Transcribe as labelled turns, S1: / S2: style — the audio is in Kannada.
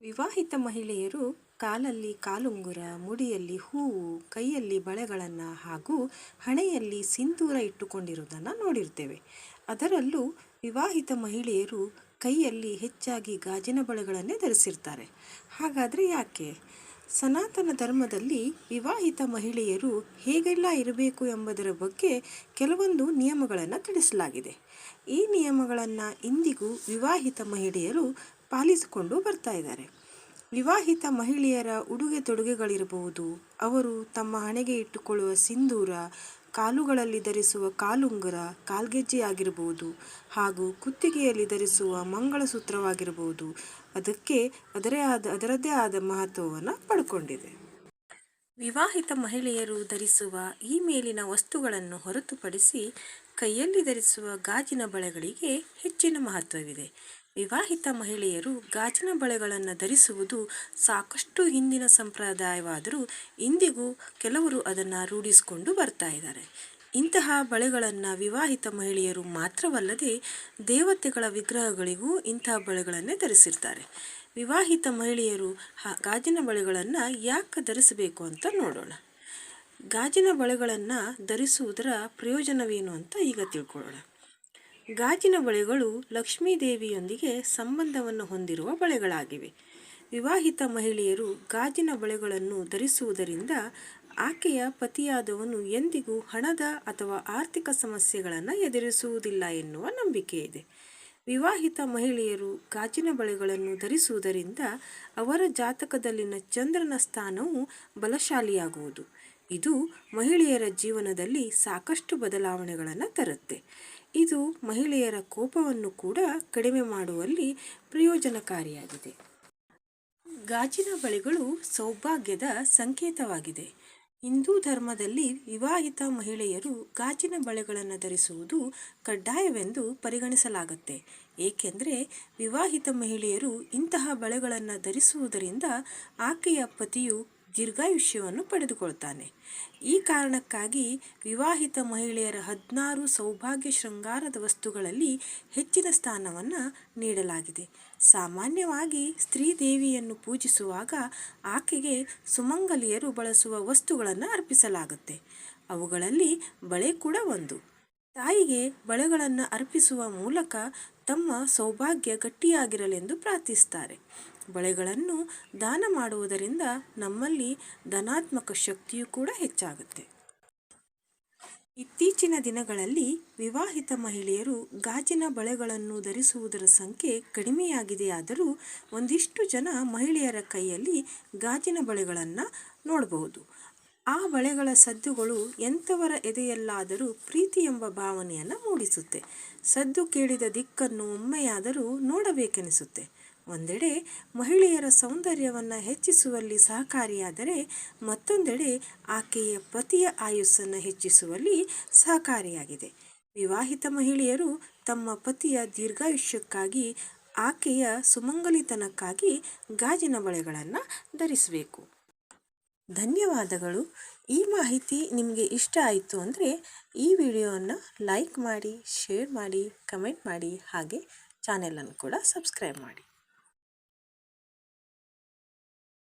S1: ವಿವಾಹಿತ ಮಹಿಳೆಯರು ಕಾಲಲ್ಲಿ ಕಾಲುಂಗುರ, ಮುಡಿಯಲ್ಲಿ ಹೂವು, ಕೈಯಲ್ಲಿ ಬಳೆಗಳನ್ನು ಹಾಗೂ ಹಣೆಯಲ್ಲಿ ಸಿಂಧೂರ ಇಟ್ಟುಕೊಂಡಿರುವುದನ್ನು ನೋಡಿರ್ತೇವೆ. ಅದರಲ್ಲೂ ವಿವಾಹಿತ ಮಹಿಳೆಯರು ಕೈಯಲ್ಲಿ ಹೆಚ್ಚಾಗಿ ಗಾಜಿನ ಬಳೆಗಳನ್ನೇ ಧರಿಸಿರ್ತಾರೆ. ಹಾಗಾದರೆ ಯಾಕೆ? ಸನಾತನ ಧರ್ಮದಲ್ಲಿ ವಿವಾಹಿತ ಮಹಿಳೆಯರು ಹೇಗೆಲ್ಲ ಇರಬೇಕು ಎಂಬುದರ ಬಗ್ಗೆ ಕೆಲವೊಂದು ನಿಯಮಗಳನ್ನು ತಿಳಿಸಲಾಗಿದೆ. ಈ ನಿಯಮಗಳನ್ನು ಇಂದಿಗೂ ವಿವಾಹಿತ ಮಹಿಳೆಯರು ಪಾಲಿಸಿಕೊಂಡು ಬರ್ತಾ ಇದ್ದಾರೆ. ವಿವಾಹಿತ ಮಹಿಳೆಯರ ಉಡುಗೆ ತೊಡುಗೆಗಳಿರಬಹುದು, ಅವರು ತಮ್ಮ ಹಣೆಗೆ ಇಟ್ಟುಕೊಳ್ಳುವ ಸಿಂಧೂರ, ಕಾಲುಗಳಲ್ಲಿ ಧರಿಸುವ ಕಾಲುಂಗುರ, ಕಾಲ್ಗೆಜ್ಜೆ ಆಗಿರಬಹುದು, ಹಾಗೂ ಕುತ್ತಿಗೆಯಲ್ಲಿ ಧರಿಸುವ ಮಂಗಳಸೂತ್ರವಾಗಿರಬಹುದು, ಅದಕ್ಕೆ ಅದರದ್ದೇ ಆದ ಮಹತ್ವವನ್ನು ಪಡ್ಕೊಂಡಿದೆ. ವಿವಾಹಿತ ಮಹಿಳೆಯರು ಧರಿಸುವ ಈ ಮೇಲಿನ ವಸ್ತುಗಳನ್ನು ಹೊರತುಪಡಿಸಿ ಕೈಯಲ್ಲಿ ಧರಿಸುವ ಗಾಜಿನ ಬಳೆಗಳಿಗೆ ಹೆಚ್ಚಿನ ಮಹತ್ವವಿದೆ. ವಿವಾಹಿತ ಮಹಿಳೆಯರು ಗಾಜಿನ ಬಳೆಗಳನ್ನು ಧರಿಸುವುದು ಸಾಕಷ್ಟು ಹಿಂದಿನ ಸಂಪ್ರದಾಯವಾದರೂ ಇಂದಿಗೂ ಕೆಲವರು ಅದನ್ನು ರೂಢಿಸಿಕೊಂಡು ಬರ್ತಾ ಇದ್ದಾರೆ. ಇಂತಹ ಬಳೆಗಳನ್ನು ವಿವಾಹಿತ ಮಹಿಳೆಯರು ಮಾತ್ರವಲ್ಲದೆ ದೇವತೆಗಳ ವಿಗ್ರಹಗಳಿಗೂ ಇಂತಹ ಬಳೆಗಳನ್ನೇ ಧರಿಸಿರ್ತಾರೆ. ವಿವಾಹಿತ ಮಹಿಳೆಯರು ಗಾಜಿನ ಬಳೆಗಳನ್ನು ಯಾಕೆ ಧರಿಸಬೇಕು ಅಂತ ನೋಡೋಣ. ಗಾಜಿನ ಬಳೆಗಳನ್ನು ಧರಿಸುವುದರ ಪ್ರಯೋಜನವೇನು ಅಂತ ಈಗ ತಿಳ್ಕೊಳ್ಳೋಣ. ಗಾಜಿನ ಬಳೆಗಳು ಲಕ್ಷ್ಮೀ ದೇವಿಯೊಂದಿಗೆ ಸಂಬಂಧವನ್ನು ಹೊಂದಿರುವ ಬಳೆಗಳಾಗಿವೆ. ವಿವಾಹಿತ ಮಹಿಳೆಯರು ಗಾಜಿನ ಬಳೆಗಳನ್ನು ಧರಿಸುವುದರಿಂದ ಆಕೆಯ ಪತಿಯಾದವನು ಎಂದಿಗೂ ಹಣದ ಅಥವಾ ಆರ್ಥಿಕ ಸಮಸ್ಯೆಗಳನ್ನು ಎದುರಿಸುವುದಿಲ್ಲ ಎನ್ನುವ ನಂಬಿಕೆ ಇದೆ. ವಿವಾಹಿತ ಮಹಿಳೆಯರು ಗಾಜಿನ ಬಳೆಗಳನ್ನು ಧರಿಸುವುದರಿಂದ ಅವರ ಜಾತಕದಲ್ಲಿನ ಚಂದ್ರನ ಸ್ಥಾನವು ಬಲಶಾಲಿಯಾಗುವುದು. ಇದು ಮಹಿಳೆಯರ ಜೀವನದಲ್ಲಿ ಸಾಕಷ್ಟು ಬದಲಾವಣೆಗಳನ್ನು ತರುತ್ತೆ. ಇದು ಮಹಿಳೆಯರ ಕೋಪವನ್ನು ಕೂಡ ಕಡಿಮೆ ಮಾಡುವಲ್ಲಿ ಪ್ರಯೋಜನಕಾರಿಯಾಗಿದೆ. ಗಾಜಿನ ಬಳೆಗಳು ಸೌಭಾಗ್ಯದ ಸಂಕೇತವಾಗಿದೆ. ಹಿಂದೂ ಧರ್ಮದಲ್ಲಿ ವಿವಾಹಿತ ಮಹಿಳೆಯರು ಗಾಜಿನ ಬಳೆಗಳನ್ನು ಧರಿಸುವುದು ಕಡ್ಡಾಯವೆಂದು ಪರಿಗಣಿಸಲಾಗುತ್ತೆ. ಏಕೆಂದರೆ ವಿವಾಹಿತ ಮಹಿಳೆಯರು ಇಂತಹ ಬಳೆಗಳನ್ನು ಧರಿಸುವುದರಿಂದ ಆಕೆಯ ಪತಿಯು ದೀರ್ಘಾಯುಷ್ಯವನ್ನು ಪಡೆದುಕೊಳ್ತಾನೆ. ಈ ಕಾರಣಕ್ಕಾಗಿ ವಿವಾಹಿತ ಮಹಿಳೆಯರ 16 ಸೌಭಾಗ್ಯ ಶೃಂಗಾರದ ವಸ್ತುಗಳಲ್ಲಿ ಹೆಚ್ಚಿನ ಸ್ಥಾನವನ್ನು ನೀಡಲಾಗಿದೆ. ಸಾಮಾನ್ಯವಾಗಿ ಸ್ತ್ರೀ ದೇವಿಯನ್ನು ಪೂಜಿಸುವಾಗ ಆಕೆಗೆ ಸುಮಂಗಲಿಯರು ಬಳಸುವ ವಸ್ತುಗಳನ್ನು ಅರ್ಪಿಸಲಾಗುತ್ತೆ. ಅವುಗಳಲ್ಲಿ ಬಳೆ ಕೂಡ ಒಂದು. ತಾಯಿಗೆ ಬಳೆಗಳನ್ನು ಅರ್ಪಿಸುವ ಮೂಲಕ ತಮ್ಮ ಸೌಭಾಗ್ಯ ಗಟ್ಟಿಯಾಗಿರಲೆಂದು ಪ್ರಾರ್ಥಿಸ್ತಾರೆ. ಬಳೆಗಳನ್ನು ದಾನ ಮಾಡುವುದರಿಂದ ನಮ್ಮಲ್ಲಿ ಧನಾತ್ಮಕ ಶಕ್ತಿಯೂ ಕೂಡ ಹೆಚ್ಚಾಗುತ್ತೆ. ಇತ್ತೀಚಿನ ದಿನಗಳಲ್ಲಿ ವಿವಾಹಿತ ಮಹಿಳೆಯರು ಗಾಜಿನ ಬಳೆಗಳನ್ನು ಧರಿಸುವುದರ ಸಂಖ್ಯೆ ಕಡಿಮೆಯಾಗಿದೆಯಾದರೂ ಒಂದಿಷ್ಟು ಜನ ಮಹಿಳೆಯರ ಕೈಯಲ್ಲಿ ಗಾಜಿನ ಬಳೆಗಳನ್ನು ನೋಡಬಹುದು. ಆ ಬಳೆಗಳ ಸದ್ದುಗಳು ಎಂಥವರ ಎದೆಯಲ್ಲಾದರೂ ಪ್ರೀತಿ ಎಂಬ ಭಾವನೆಯನ್ನು ಮೂಡಿಸುತ್ತೆ. ಸದ್ದು ಕೇಳಿದ ದಿಕ್ಕನ್ನು ಒಮ್ಮೆಯಾದರೂ ನೋಡಬೇಕೆನಿಸುತ್ತೆ. ಒಂದೆಡೆ ಮಹಿಳೆಯರ ಸೌಂದರ್ಯವನ್ನು ಹೆಚ್ಚಿಸುವಲ್ಲಿ ಸಹಕಾರಿಯಾದರೆ ಮತ್ತೊಂದೆಡೆ ಆಕೆಯ ಪತಿಯ ಆಯುಸ್ಸನ್ನು ಹೆಚ್ಚಿಸುವಲ್ಲಿ ಸಹಕಾರಿಯಾಗಿದೆ. ವಿವಾಹಿತ ಮಹಿಳೆಯರು ತಮ್ಮ ಪತಿಯ ದೀರ್ಘಾಯುಷ್ಯಕ್ಕಾಗಿ, ಆಕೆಯ ಸುಮಂಗಲಿತನಕ್ಕಾಗಿ ಗಾಜಿನ ಬಳೆಗಳನ್ನು ಧರಿಸಬೇಕು. ಧನ್ಯವಾದಗಳು. ಈ ಮಾಹಿತಿ ನಿಮಗೆ ಇಷ್ಟ ಆಯಿತು ಅಂದರೆ ಈ ವಿಡಿಯೋವನ್ನು ಲೈಕ್ ಮಾಡಿ, ಶೇರ್ ಮಾಡಿ, ಕಮೆಂಟ್ ಮಾಡಿ, ಹಾಗೆ ಚಾನೆಲನ್ನು ಕೂಡ ಸಬ್ಸ್ಕ್ರೈಬ್ ಮಾಡಿ.